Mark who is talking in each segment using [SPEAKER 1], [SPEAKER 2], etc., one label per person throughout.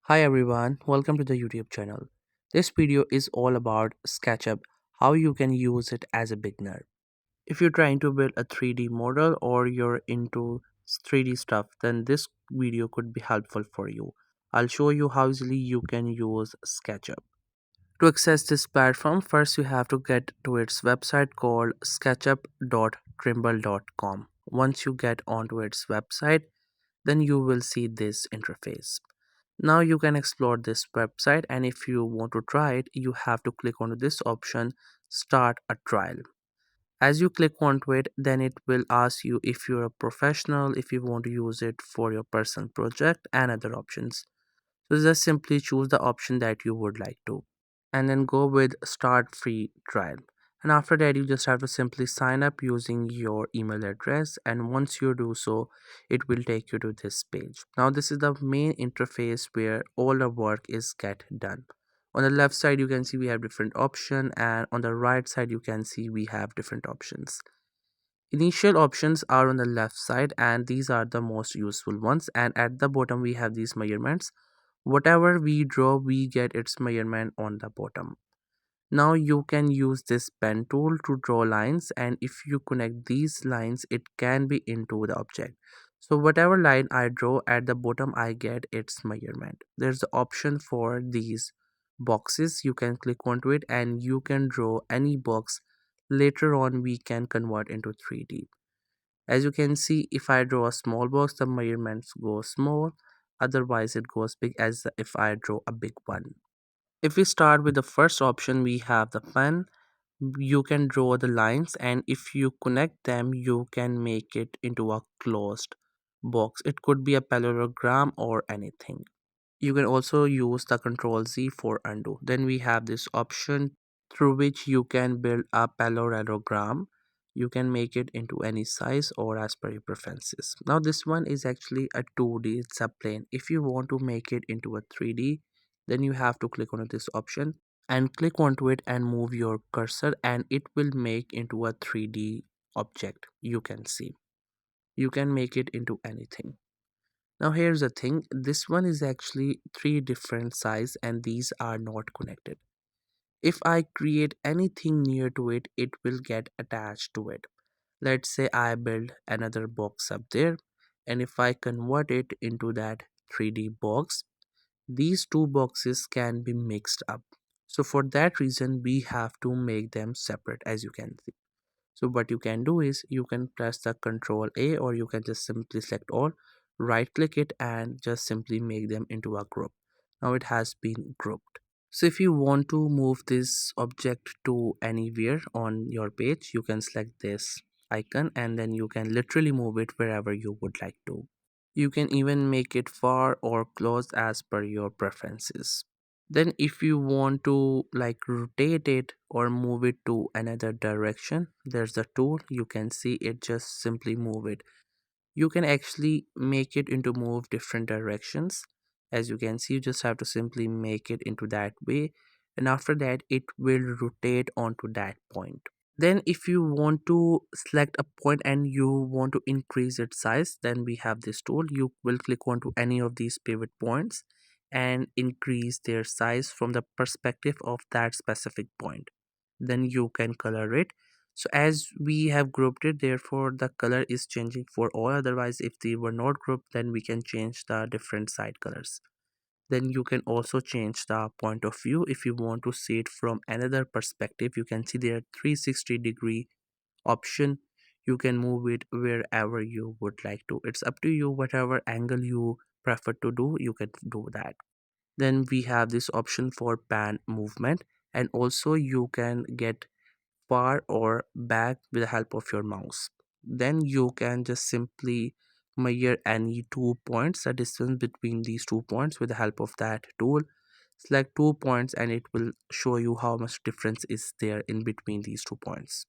[SPEAKER 1] Hi everyone, welcome to the YouTube channel. This video is all about Sketchup, how you can use it as a beginner. If you're trying to build a 3D model or you're into 3D stuff, then this video could be helpful for you. I'll show you how easily you can use Sketchup. To access this platform, first you have to get to its website called sketchup.trimble.com. Once you get onto its website, then you will see this interface. Now you can explore this website, and if you want to try it, you have to click on this option, start a trial. As you click onto it, then it will ask you if you're a professional, if you want to use it for your personal project and other options. So just simply choose the option that you would like to and then go with start free trial. And after that, you just have to simply sign up using your email address, and once you do so, it will take you to this page. Now this is the main interface where all the work is get done. On the left side you can see we have different option, and on the right side you can see we have different options. Initial options are on the left side, and these are the most useful ones, and at the bottom we have these measurements. Whatever we draw, we get its measurement on the bottom. Now you can use this pen tool to draw lines, and if you connect these lines, it can be into the object. So whatever line I draw at the bottom, I get its measurement. There's the option for these boxes. You can click onto it and you can draw any box. Later on we can convert into 3D. As you can see, if I draw a small box, the measurements go small, otherwise it goes big as if I draw a big one. If we start with the first option, we have the pen. You can draw the lines, and if you connect them, you can make it into a closed box. It could be a parallelogram or anything. You can also use the Control Z for undo. Then we have this option through which you can build a parallelogram. You can make it into any size or as per your preferences. Now this one is actually a 2D, it's a plane. If you want to make it into a 3D, then you have to click on this option and click onto it and move your cursor, and it will make into a 3D object. You can see. You can make it into anything. Now here's the thing, this one is actually three different size and these are not connected. If I create anything near to it, it will get attached to it. Let's say I build another box up there, and if I convert it into that 3D box, these two boxes can be mixed up. So for that reason, we have to make them separate, as you can see. So what you can do is you can press the Control A, or you can just simply select all, right click it and just simply make them into a group. Now it has been grouped. So if you want to move this object to anywhere on your page, you can select this icon and then you can literally move it wherever you would like to. You can even make it far or close as per your preferences. Then if you want to like rotate it or move it to another direction, there's a tool. You can see it, just simply move it. You can actually make it into move different directions. As you can see, you just have to simply make it into that way, and after that it will rotate onto that point. Then if you want to select a point and you want to increase its size, then we have this tool. You will click onto any of these pivot points and increase their size from the perspective of that specific point. Then you can color it. So as we have grouped it, therefore the color is changing for all. Otherwise, if they were not grouped, then we can change the different side colors. Then you can also change the point of view. If you want to see it from another perspective, you can see there 360-degree option. You can move it wherever you would like to. It's up to you, whatever angle you prefer to do, you can do that. Then we have this option for pan movement, and also you can get far or back with the help of your mouse. Then you can just simply measure any 2 points, the distance between these 2 points, with the help of that tool. Select 2 points and it will show you how much difference is there in between these 2 points.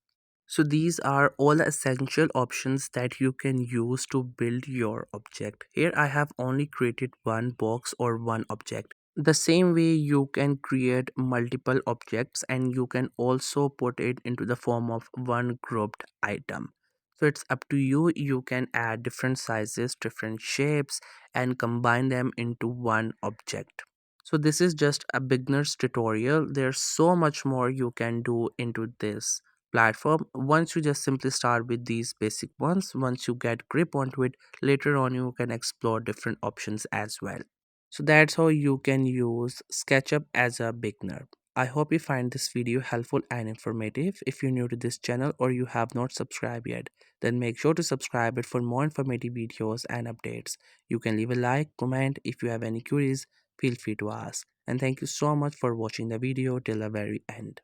[SPEAKER 1] So these are all the essential options that you can use to build your object. Here I have only created one box or one object. The same way you can create multiple objects, and you can also put it into the form of one grouped item. So it's up to you. You can add different sizes, different shapes, and combine them into one object. So this is just a beginner's tutorial. There's so much more you can do into this platform. Once you just simply start with these basic ones, once you get grip onto it, later on you can explore different options as well. So that's how you can use SketchUp as a beginner. I hope you find this video helpful and informative. If you're new to this channel or you have not subscribed yet, then make sure to subscribe it for more informative videos and updates. You can leave a like, comment. If you have any queries, feel free to ask. And thank you so much for watching the video till the very end.